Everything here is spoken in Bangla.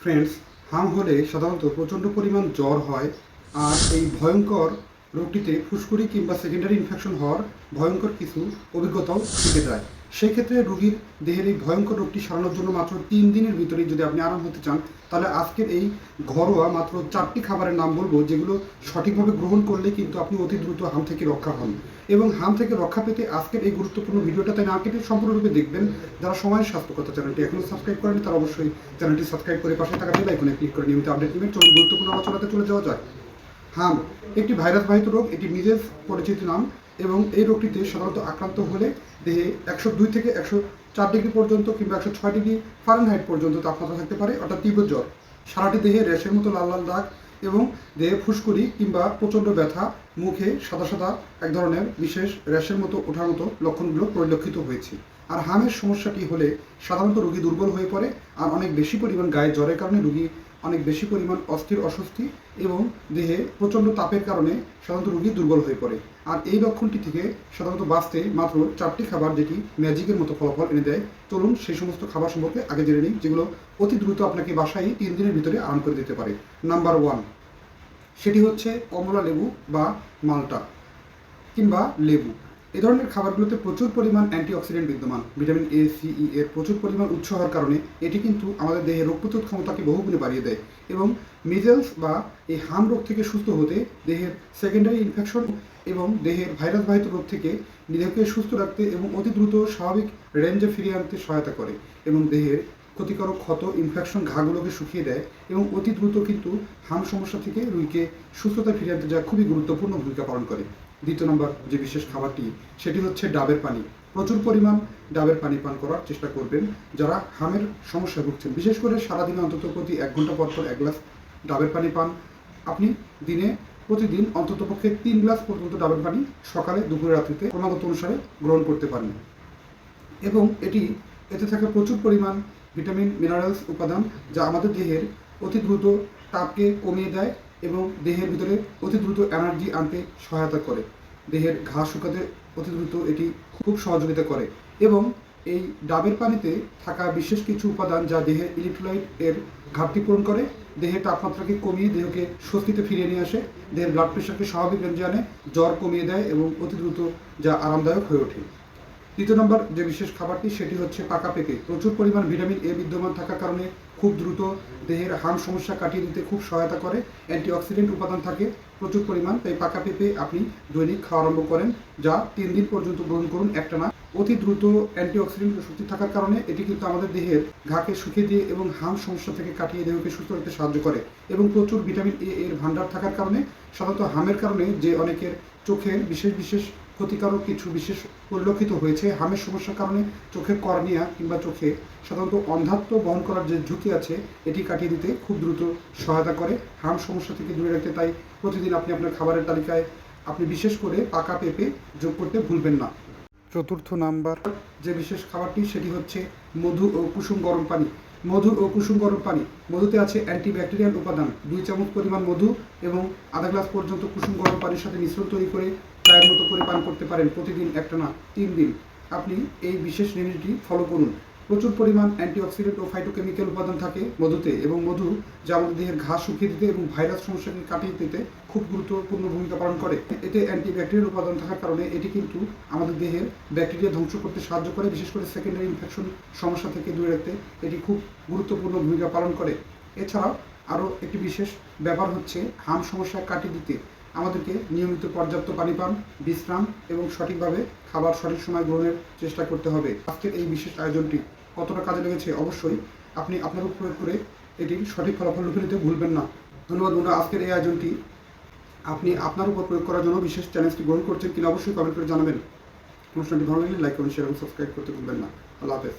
ফ্রেন্ডস, হাম হলে সাধারণত প্রচণ্ড পরিমাণ জ্বর হয়। আর এই ভয়ঙ্কর রোগটিতে ফুসকুড়ি কিংবা সেকেন্ডারি ইনফেকশন হওয়ার ভয়ঙ্কর কিছু অভিজ্ঞতাও থেকে যায়। সেই ক্ষেত্রে রোগীর দেহের এই ভয়ঙ্কর রোগটি সারানোর জন্য মাত্র 3 দিনের ভিতরেই যদি আপনি আরাম হতে চান, তাহলে আজকের এই ঘরোয়া মাত্র 4টি খাবারের নাম বলবো, যেগুলো সঠিকভাবে গ্রহণ করলে কিন্তু আপনি অতি দ্রুত হাম থেকে রক্ষা হন। এবং হাম থেকে রক্ষা পেতে আজকের এই গুরুত্বপূর্ণ ভিডিওটা তাই না কেটে সম্পূর্ণরূপে দেখবেন। যারা সময় স্বাস্থ্যকতা চ্যানেলটি এখনও সাবস্ক্রাইব করেনি, তারা অবশ্যই চ্যানেলটি সাবস্ক্রাইব করে পাশে থাকা বেল আইকনে ক্লিক করে নিয়মিত আপডেট নেবেন। চলুন গুরুত্বপূর্ণ আলোচনাতে চলে যাওয়া যায়। হাম একটি ভাইরাসবাহিত রোগ, এটি মিজেলস পরিচিত নাম। এবং এই রোগটিতে সাধারণত আক্রান্ত হলে দেহে 102 থেকে 104 ডিগ্রি পর্যন্ত কিংবা 106 ডিগ্রি ফারেনহাইট পর্যন্ত তাপমাত্রা থাকতে পারে, অর্থাৎ তীব্র জ্বর। সারাটি দেহে র্যাশের মতো লাল লাল দাগ এবং দেহে ফুসকুড়ি কিংবা প্রচণ্ড ব্যথা, মুখে সাদা সাদা এক ধরনের বিশেষ র্যাশের মতো ওঠার মতো লক্ষণগুলো পরিলক্ষিত হয়েছে। আর হামের সমস্যাটি হলে সাধারণত রোগী দুর্বল হয়ে পড়ে, আর অনেক বেশি পরিমাণ গায়ে জ্বরের কারণে রোগী অনেক বেশি পরিমাণ অস্থির অস্বস্তি এবং দেহে প্রচণ্ড তাপের কারণে সাধারণত রোগী দুর্বল হয়ে পড়ে। আর এই লক্ষণটি থেকে সাধারণত বাঁচতে মাত্র 4টি খাবার, যেটি ম্যাজিকের মতো ফলাফল এনে দেয়। চলুন সেই সমস্ত খাবার সম্পর্কে আগে জেনে নিই, যেগুলো অতি দ্রুত আপনাকে বাসায় 3 দিনের ভিতরে আরাম করে দিতে পারে। নাম্বার 1, সেটি হচ্ছে কমলা লেবু বা মাল্টা কিংবা লেবু। এই ধরনের খাবারগুলোতে প্রচুর পরিমাণ অ্যান্টিঅক্সিডেন্ট বিদ্যমান। ভিটামিন এ, সি, ই এর প্রচুর পরিমাণ উৎস হওয়ার কারণে এটি কিন্তু আমাদের দেহের রোগ প্রতিরোধ ক্ষমতাকে বহুগুণে বাড়িয়ে দেয়। এবং মিজেলস বা এই হাম রোগ থেকে সুস্থ হতে দেহের সেকেন্ডারি ইনফেকশন এবং দেহের ভাইরাসবাহিত রোগ থেকে দেহকে সুস্থ রাখতে এবং অতি দ্রুত স্বাভাবিক রেঞ্জে ফিরিয়ে আনতে সহায়তা করে। এবং দেহের ক্ষতিকারক ক্ষত, ইনফেকশন, ঘাগুলোকে শুকিয়ে দেয় এবং অতি দ্রুত কিন্তু হাম সমস্যা থেকে রোগীকে সুস্থতা ফিরিয়ে আনতে যা খুবই গুরুত্বপূর্ণ ভূমিকা পালন করে। দ্বিতীয় নম্বর যে বিশেষ খাবারটি, সেটি হচ্ছে ডাবের পানি। প্রচুর পরিমাণ ডাবের পানি পান করার চেষ্টা করবেন যারা হামের সমস্যায় ভুগছেন। বিশেষ করে সারাদিনে অন্তত প্রতি 1 ঘন্টা পর পর 1 গ্লাস ডাবের পানি পান। আপনি দিনে প্রতিদিন অন্ততপক্ষে 3 গ্লাস পর্যন্ত ডাবের পানি সকালে, দুপুরে, রাত্রিতে ক্রমাগত অনুসারে গ্রহণ করতে পারেন। এবং এতে থাকে প্রচুর পরিমাণ ভিটামিন, মিনারেলস উপাদান, যা আমাদের দেহের অতি দ্রুত তাপকে কমিয়ে দেয় এবং দেহের ভিতরে অতি দ্রুত এনার্জি আনতে সহায়তা করে। দেহের ঘা শুকাতে অতি দ্রুত এটি খুব সহযোগিতা করে। এবং এই ডাবের পানিতে থাকা বিশেষ কিছু উপাদান, যা দেহের ইলেকট্রোলাইট এর ঘাটতি পূরণ করে, দেহের তাপমাত্রাকে কমিয়ে দেহকে স্বস্তিতে ফিরিয়ে নিয়ে আসে, দেহের ব্লাড প্রেশারকে স্বাভাবিক রেঞ্জে আনে, জ্বর কমিয়ে দেয় এবং অতি দ্রুত যা আরামদায়ক হয়ে ওঠে। তৃতীয় নম্বর যে বিশেষ খাবারটি, সেটি হচ্ছে পাকা পেঁপে। প্রচুর পরিমাণ ভিটামিন এ বিদ্যমান থাকার কারণে খুব দ্রুত দেহের হাম সমস্যা কাটিয়ে দিতে খুব সহায়তা করে। অ্যান্টিঅক্সিডেন্ট উপাদান থাকে প্রচুর পরিমাণ, তাই পাকা পেঁপে আপনি দৈনিক খাওয়া আরম্ভ করেন, যা 3 দিন পর্যন্ত গ্রহণ করুন একটানা। অতি দ্রুত অ্যান্টিঅক্সিডেন্ট শক্তি থাকার কারণে এটি কিন্তু আমাদের দেহের ঘাকে শুকিয়ে দিয়ে এবং হাম সমস্যা থেকে কাটিয়ে দেহকে সুস্থ রাখতে সাহায্য করে। এবং প্রচুর ভিটামিন এ এর ভান্ডার থাকার কারণে সাধারণত হামের কারণে যে অনেকের চোখের বিশেষ ক্ষতিকারক কিছু বিশেষ পরিলক্ষিত হয়েছে, হামের সমস্যার কারণে চোখের কর্নিয়া কিংবা চোখে সাধারণত অন্ধাত্ব বহন করার যে ঝুঁকি আছে, এটি কাটিয়ে দিতে খুব দ্রুত সহায়তা করে, হাম সমস্যা থেকে দূরে রাখতে। তাই প্রতিদিন আপনি আপনার খাবারের তালিকায় আপনি বিশেষ করে পাকা পেঁপে যোগ করতে ভুলবেন না। চতুর্থ নাম্বার যে বিশেষ খাবারটি, সেটি হচ্ছে মধু ও কুসুম গরম পানি। মধু ও কুসুম গরম পানি, মধুতে আছে অ্যান্টিব্যাকটেরিয়াল উপাদান। 2 চামচ পরিমাণ মধু এবং আধা গ্লাস পর্যন্ত কুসুম গরম পানির সাথে মিশ্রণ তৈরি করে চায়ের মতো করে পান করতে পারেন প্রতিদিন একটানা 3 দিন। আপনি এই বিশেষ রেমেডিটি ফলো করুন। প্রচুর পরিমাণ অ্যান্টিঅক্সিডেন্ট ও ফাইটোকেমিক্যাল উপাদান থাকে মধুতে, এবং মধু যা আমাদের দেহের ঘা শুকিয়ে দিতে এবং ভাইরাস সমস্যাকে কাটিয়ে দিতে খুব গুরুত্বপূর্ণ ভূমিকা পালন করে। এতে অ্যান্টিব্যাকটেরিয়াল উপাদান থাকার কারণে এটি কিন্তু আমাদের দেহের ব্যাকটেরিয়া ধ্বংস করতে সাহায্য করে। বিশেষ করে সেকেন্ডারি ইনফেকশন সমস্যা থেকে দূরে রাখতে এটি খুব গুরুত্বপূর্ণ ভূমিকা পালন করে। এছাড়াও আরও একটি বিশেষ ব্যাপার হচ্ছে, হাম সমস্যা কাটিয়ে দিতে আমাদেরকে নিয়মিত পর্যাপ্ত পানি পান, বিশ্রাম এবং সঠিকভাবে খাবার সঠিক সময় গ্রহণের চেষ্টা করতে হবে। আজকের এই বিশেষ আয়োজনটি কতটা কাজে লেগেছে অবশ্যই আপনি আপনার উপর প্রয়োগ করে এটির সঠিক ফলাফল লুফে নিতে ভুলবেন না। ধন্যবাদ বন্ধুরা। আজকের এই আয়োজনটি আপনি আপনার উপর প্রয়োগ করার জন্য বিশেষ চ্যালেঞ্জটি গ্রহণ করছেন কিনা অবশ্যই কমেন্ট করে জানাবেন। অনুষ্ঠানটি ভালো লাগলে লাইক করুন, শেয়ার এবং সাবস্ক্রাইব করতে ভুলবেন না। আল্লাহ হাফেজ।